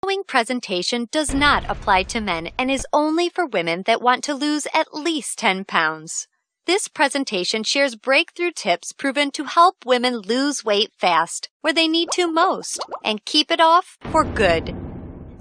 following presentation does not apply to men and is only for women that want to lose at least 10 pounds. This presentation shares breakthrough tips proven to help women lose weight fast, where they need to most, and keep it off for good.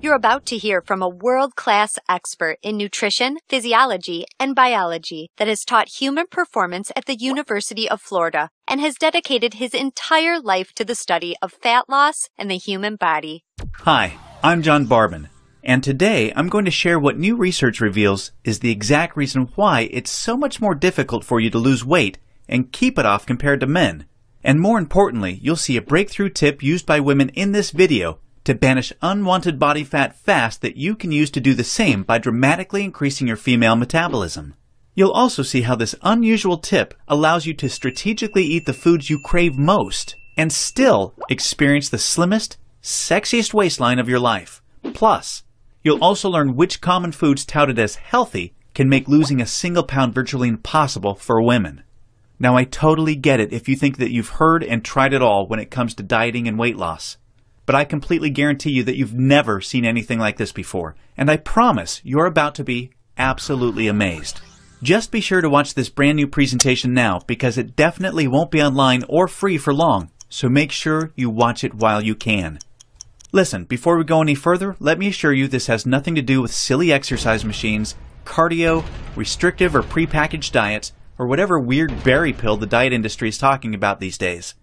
You're about to hear from a world-class expert in nutrition, physiology, and biology that has taught human performance at the University of Florida and has dedicated his entire life to the study of fat loss and the human body. Hi, I'm John Barban, and today I'm going to share what new research reveals is the exact reason why it's so much more difficult for you to lose weight and keep it off compared to men. And more importantly, you'll see a breakthrough tip used by women in this video to banish unwanted body fat fast that you can use to do the same by dramatically increasing your female metabolism. You'll also see how this unusual tip allows you to strategically eat the foods you crave most and still experience the slimmest, sexiest waistline of your life. Plus, you'll also learn which common foods touted as healthy can make losing a single pound virtually impossible for women. Now, I totally get it if you think that you've heard and tried it all when it comes to dieting and weight loss. But I completely guarantee you that you've never seen anything like this before, and I promise you're about to be absolutely amazed. Just be sure to watch this brand new presentation now because it definitely won't be online or free for long, so make sure you watch it while you can. Listen, before we go any further, let me assure you this has nothing to do with silly exercise machines, cardio, restrictive or prepackaged diets, or whatever weird berry pill the diet industry is talking about these days.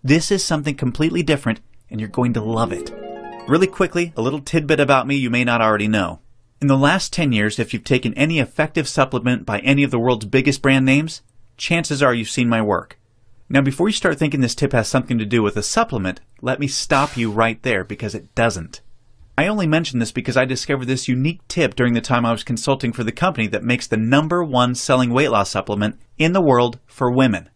This is something completely different, and you're going to love it. Really quickly, a little tidbit about me you may not already know. In the last 10 years, if you've taken any effective supplement by any of the world's biggest brand names, chances are you've seen my work. Now, before you start thinking this tip has something to do with a supplement, let me stop you right there because it doesn't. I only mention this because I discovered this unique tip during the time I was consulting for the company that makes the #1 selling weight loss supplement in the world for women.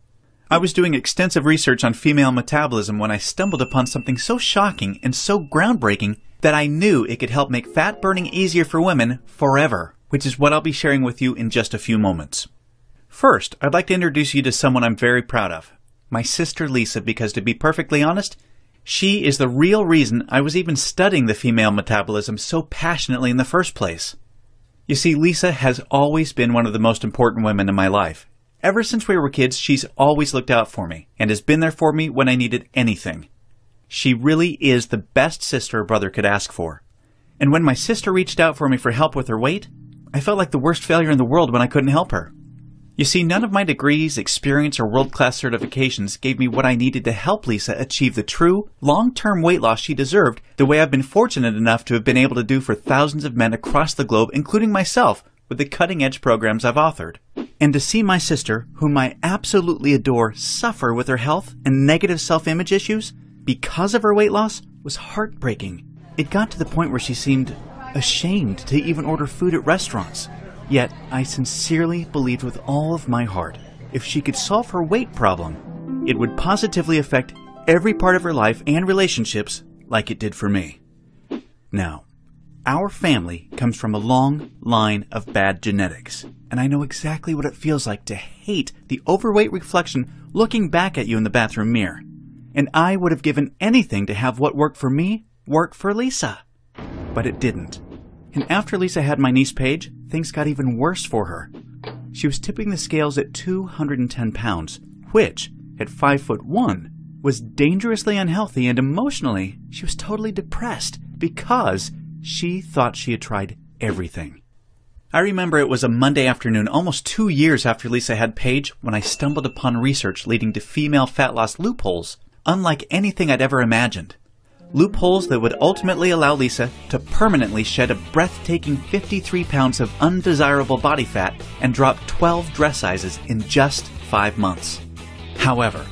I was doing extensive research on female metabolism when I stumbled upon something so shocking and so groundbreaking that I knew it could help make fat burning easier for women forever, which is what I'll be sharing with you in just a few moments. First, I'd like to introduce you to someone I'm very proud of, my sister Lisa, because to be perfectly honest, she is the real reason I was even studying the female metabolism so passionately in the first place. You see, Lisa has always been one of the most important women in my life. Ever since we were kids, she's always looked out for me and has been there for me when I needed anything. She really is the best sister a brother could ask for. And when my sister reached out for me for help with her weight, I felt like the worst failure in the world when I couldn't help her. You see, none of my degrees, experience, or world-class certifications gave me what I needed to help Lisa achieve the true, long-term weight loss she deserved the way I've been fortunate enough to have been able to do for thousands of men across the globe, including myself, with the cutting-edge programs I've authored. And to see my sister, whom I absolutely adore, suffer with her health and negative self-image issues because of her weight loss was heartbreaking. It got to the point where she seemed ashamed to even order food at restaurants. Yet, I sincerely believed with all of my heart, if she could solve her weight problem, it would positively affect every part of her life and relationships like it did for me. Now, our family comes from a long line of bad genetics, and I know exactly what it feels like to hate the overweight reflection looking back at you in the bathroom mirror. And I would have given anything to have what worked for me work for Lisa. But it didn't. And after Lisa had my niece Paige, things got even worse for her. She was tipping the scales at 210 pounds, which, at 5'1", was dangerously unhealthy, and emotionally, she was totally depressed because she thought she had tried everything. I remember it was a Monday afternoon, almost 2 years after Lisa had Paige, when I stumbled upon research leading to female fat loss loopholes unlike anything I'd ever imagined. Loopholes that would ultimately allow Lisa to permanently shed a breathtaking 53 pounds of undesirable body fat and drop 12 dress sizes in just 5 months. However,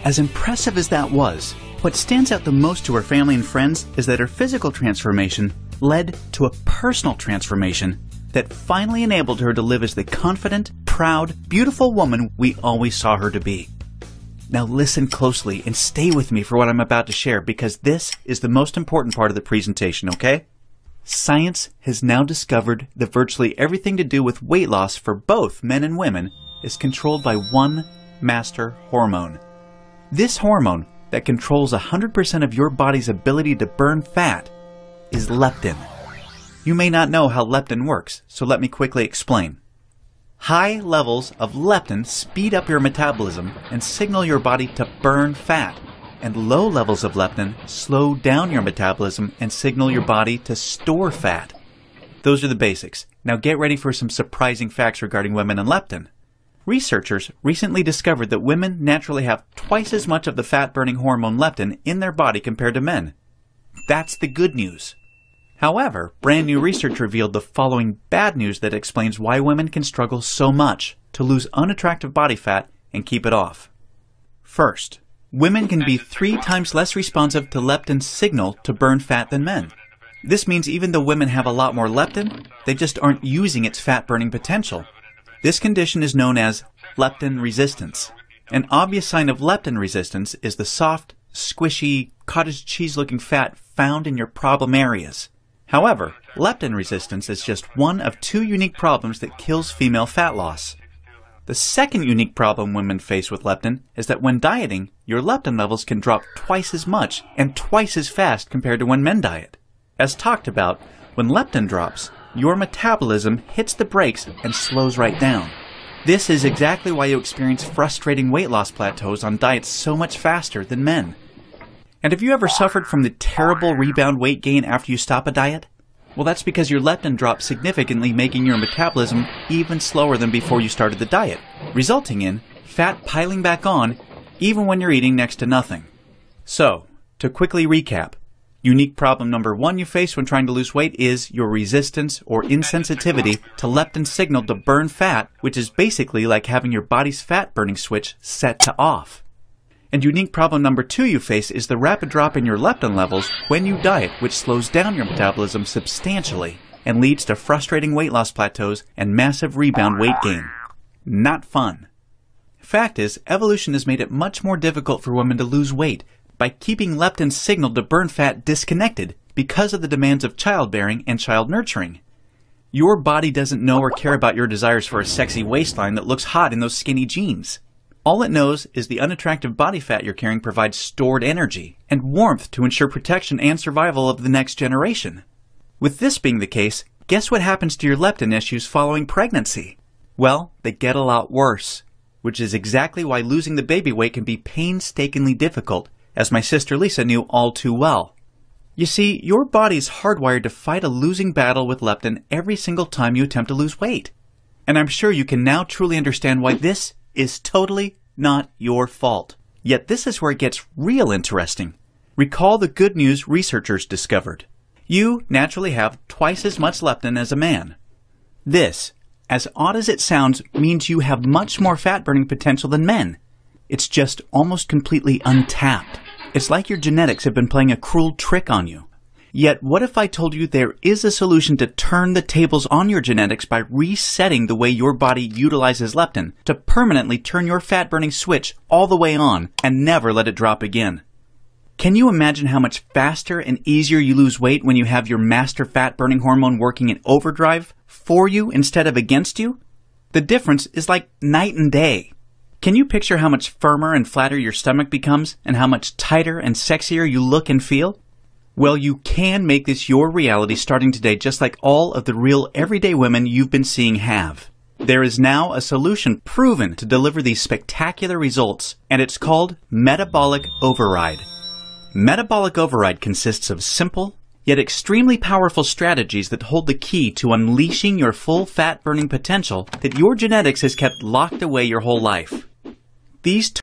as impressive as that was, what stands out the most to her family and friends is that her physical transformation led to a personal transformation that finally enabled her to live as the confident, proud, beautiful woman we always saw her to be. Now listen closely and stay with me for what I'm about to share, because this is the most important part of the presentation, okay? Science has now discovered that virtually everything to do with weight loss for both men and women is controlled by one master hormone. This hormone that controls 100% of your body's ability to burn fat is leptin. You may not know how leptin works, so let me quickly explain. High levels of leptin speed up your metabolism and signal your body to burn fat, and low levels of leptin slow down your metabolism and signal your body to store fat. Those are the basics. Now get ready for some surprising facts regarding women and leptin. Researchers recently discovered that women naturally have twice as much of the fat-burning hormone leptin in their body compared to men. That's the good news. However, brand new research revealed the following bad news that explains why women can struggle so much to lose unattractive body fat and keep it off. First, women can be 3 times less responsive to leptin's signal to burn fat than men. This means even though women have a lot more leptin, they just aren't using its fat-burning potential. This condition is known as leptin resistance. An obvious sign of leptin resistance is the soft, squishy, cottage cheese-looking fat found in your problem areas. However, leptin resistance is just one of 2 unique problems that kills female fat loss. The second unique problem women face with leptin is that when dieting, your leptin levels can drop twice as much and twice as fast compared to when men diet. As talked about, when leptin drops, your metabolism hits the brakes and slows right down. This is exactly why you experience frustrating weight loss plateaus on diets so much faster than men. And have you ever suffered from the terrible rebound weight gain after you stop a diet? Well, that's because your leptin drops significantly, making your metabolism even slower than before you started the diet, resulting in fat piling back on even when you're eating next to nothing. So, to quickly recap, unique problem number 1 you face when trying to lose weight is your resistance or insensitivity to leptin's signal to burn fat, which is basically like having your body's fat-burning switch set to off. And unique problem number 2 you face is the rapid drop in your leptin levels when you diet, which slows down your metabolism substantially and leads to frustrating weight loss plateaus and massive rebound weight gain. Not fun. Fact is, evolution has made it much more difficult for women to lose weight by keeping leptin's signal to burn fat disconnected because of the demands of childbearing and child nurturing. Your body doesn't know or care about your desires for a sexy waistline that looks hot in those skinny jeans. All it knows is the unattractive body fat you're carrying provides stored energy and warmth to ensure protection and survival of the next generation. With this being the case, guess what happens to your leptin issues following pregnancy? Well, they get a lot worse, which is exactly why losing the baby weight can be painstakingly difficult, as my sister Lisa knew all too well. You see, your body's hardwired to fight a losing battle with leptin every single time you attempt to lose weight. And I'm sure you can now truly understand why this is totally not your fault. Yet this is where it gets real interesting. Recall the good news researchers discovered. You naturally have twice as much leptin as a man. This, as odd as it sounds, means you have much more fat-burning potential than men. It's just almost completely untapped. It's like your genetics have been playing a cruel trick on you. Yet, what if I told you there is a solution to turn the tables on your genetics by resetting the way your body utilizes leptin to permanently turn your fat-burning switch all the way on and never let it drop again? Can you imagine how much faster and easier you lose weight when you have your master fat-burning hormone working in overdrive for you instead of against you? The difference is like night and day. Can you picture how much firmer and flatter your stomach becomes and how much tighter and sexier you look and feel? Well, you can make this your reality starting today, just like all of the real everyday women you've been seeing have. There is now a solution proven to deliver these spectacular results, and it's called Metabolic Override. Metabolic Override consists of simple, yet extremely powerful strategies that hold the key to unleashing your full fat-burning potential that your genetics has kept locked away your whole life. These